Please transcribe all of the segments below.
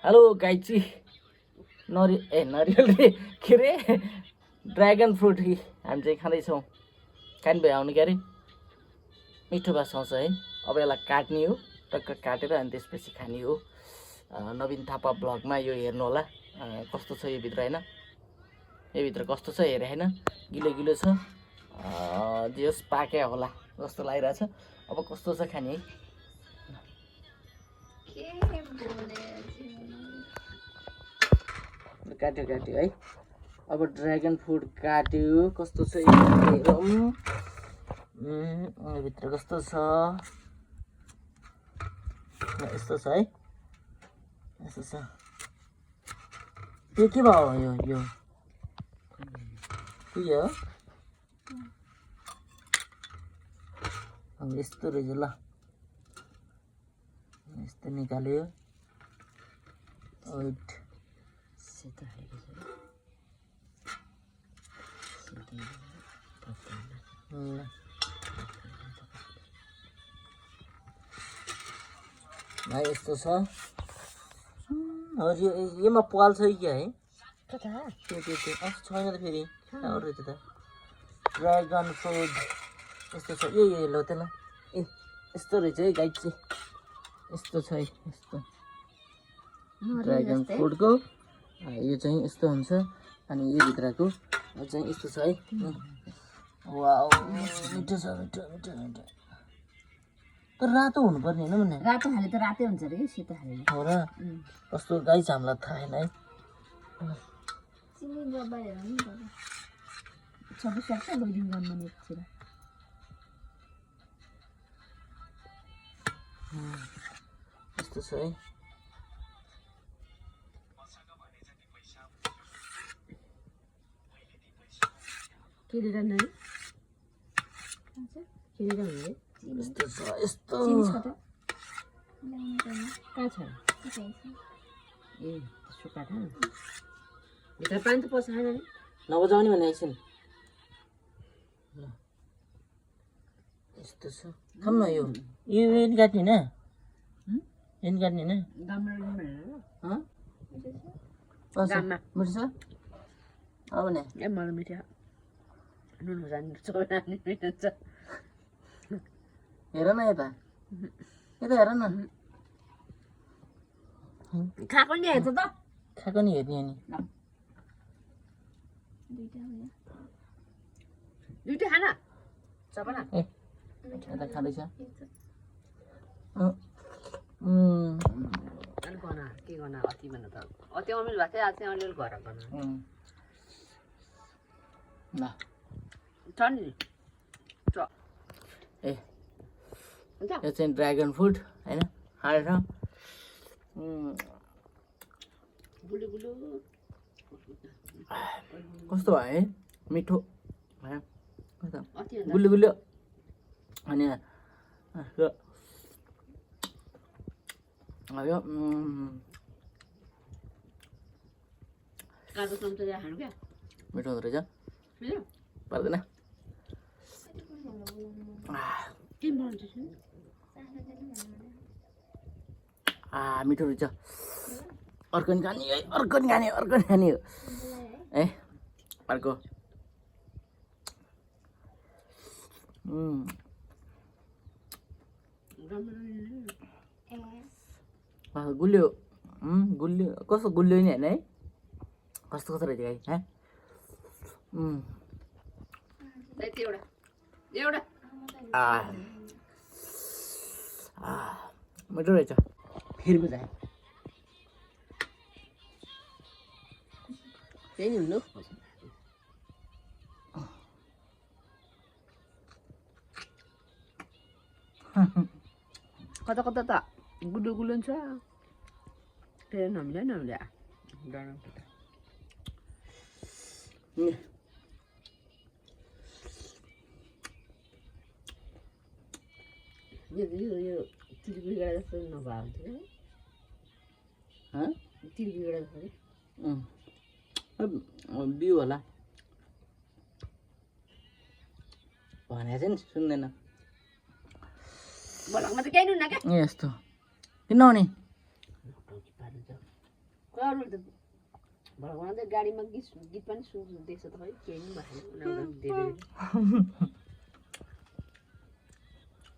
hello गाइची नरियल रे के रे ड्रागन फ्रुट हामी चाहिँ खाँदैछौँ खाने भयो आउनु क्या अरे मिठो भाषा आउँछ है अब यसलाई काट्ने हो टक्क काटेर अनि त्यसपछि खाने हो नवीन थापा ब्लगमा यो हेर्नु होला कस्तो छ यो भित्र हैन यो भित्र कस्तो छ हेरे हैन गिलो गिलो छ जस पाके होला जस्तो लागिरहेछ अब कस्तो छ खाने है काट्यो काट्यो है अब ड्रागन फ्रुट काट्यो कस्तो छ हेरौँ भित्र कस्तो छ यस्तो छ है यस्तो छ त्यो के भयो यो यो हो अब यस्तो रहेछ ल यस्तो निकाल्यो वेट सेतो खाएको छ भाइ यस्तो छ हजुर योमा पाल छ कि क्या है त्यो छैन त फेरि रहेछ त ड्रागन फ्रुट यस्तो छ ए ल त ल ए यस्तो रहेछ है गाइड चाहिँ यस्तो छ है यस्तो ड्रागन फ्रुटको यो चाहिँ यस्तो हुन्छ अनि यो भित्रको चाहिँ यस्तो छ है वाउ मिठो छ मिठो मिठो मिठो तर रातो हुनुपर्ने होइन भने रातो खाले त रातै हुन्छ रे सेतो खाले हो र कस्तो गाई छ हामीलाई थाहा छैन है चिनी डब्बा हेर नि त सबै सक्छ बगिदिन गर्नु एकछिन यस्तो छ है केरी राख्नु है केरी राख्नु है यस्तो छ यस्तो कहाँ छ ए सुक्खा छ भित्र पानी त पस्छ खाँदैन नबजाउने भने एकछिन यस्तो छ खाऊँ न यो नि काट्ने होइन काट्ने होइन मिठो छ अब भने ए मलाई मिठो नुन जान्नु छ मिठो छ हेर न यता यता हेर न खाएको नि हेर्छ त खाएको नि हेर्ने नि दुइटै खाना सपना ए यता खाँदैछ अनि गना के गना अति भन त अति अमिल भएको थियो आज चाहिँ अलिअलि घर गना ल छ नि ए यो चाहिँ ड्रागन फ्रुट होइन खाएर गुलु गुलु कस्तो भयो है मिठो भयो गुल्यो गुल्यो अनि यो काजु चम्चा खानु क्या मिठो हुँदो रहेछ पर्दैन के बनाउँछ मिठो रहेछ अर्को नि खाने है अर्को नि खाने हो ए अर्को गुल्यो गुल्यो कस्तो गुल्यो नि होइन है कस्तो कस्तो रहेछ है मिठो रहेछ फेरि बुझाएँ त्यही नि हुनु कता कता त गुलु गुलु छ फेरि नमिले यो तिलबिगडा जस्तो नभएको थियो तिलबिगडा जस्तो बिउ होला भनेको चाहिँ सुन्दैन भलकमा त केही नुन क्या ए यस्तो किन आउने अरूले त भगवान्ले गाडीमा गीत पनि सुन्दैछ त खै केही पनि भएन उनीहरूलाई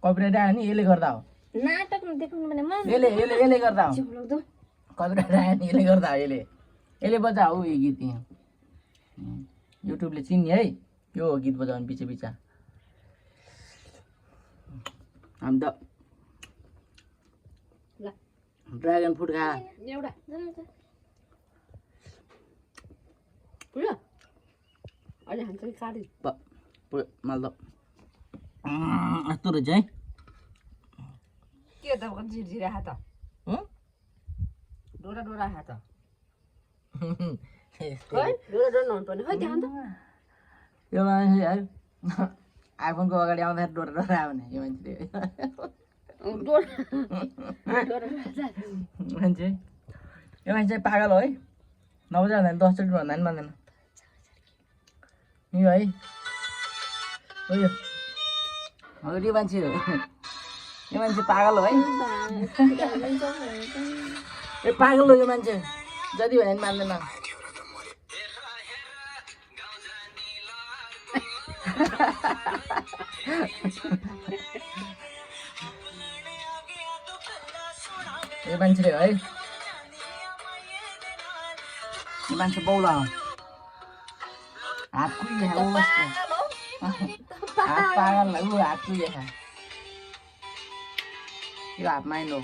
कपिराइट आयो नि यसले गर्दा हो नाटकमा देखाउनु भने मन यसले गर्दा हो लाग्दो कपिराइट आयो नि यसले गर्दा हो यसले बजा हो यो गीत यहाँ युट्युबले चिन्ने है यो हो गीत बजाउने पछि पछि हामी त ल ड्रागन फ्रुट खा एउटा पुग्यो अहिले हान्छ कि काट्यो पुग्यो मलाई त यस्तो रहेछ है के त झिरझिरे हात डोरा डोरा हात खै डोरा डोरा नहुनु पर्ने खै त्यहाँ त यो मान्छे यार आइफोनको अगाडि आउँदाखेरि डोरा डोरा आयो भने यो मान्छेले डोरा डोरा मान्छे यो मान्छे पागल हो है नबजा भन्दा 10 चोटि भन्दा पनि मान्दैन यो है हो यो मान्छे हो यो मान्छे पागल हो है ए पागल हो यो मान्छे जति भने पनि मान्दैन यो मान्छे है यो मान्छे बौला हो हात कुहिया हो हात पागल ऊ हात कुहिया यो हात माइन हो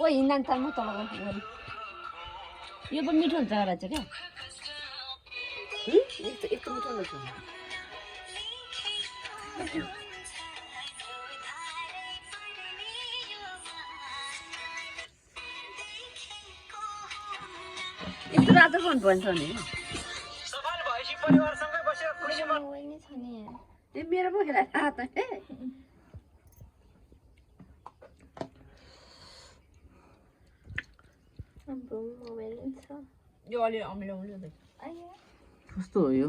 ओ हिँड्दा त म तल गएर यो पनि मिठो हुन्छ रहेछ क्या यस्तो मिठो रहेछ यस्तो रातो पनि भन्छ नि ए मेरो पो खेला रातो हे यो अलि अमिलो कस्तो हो यो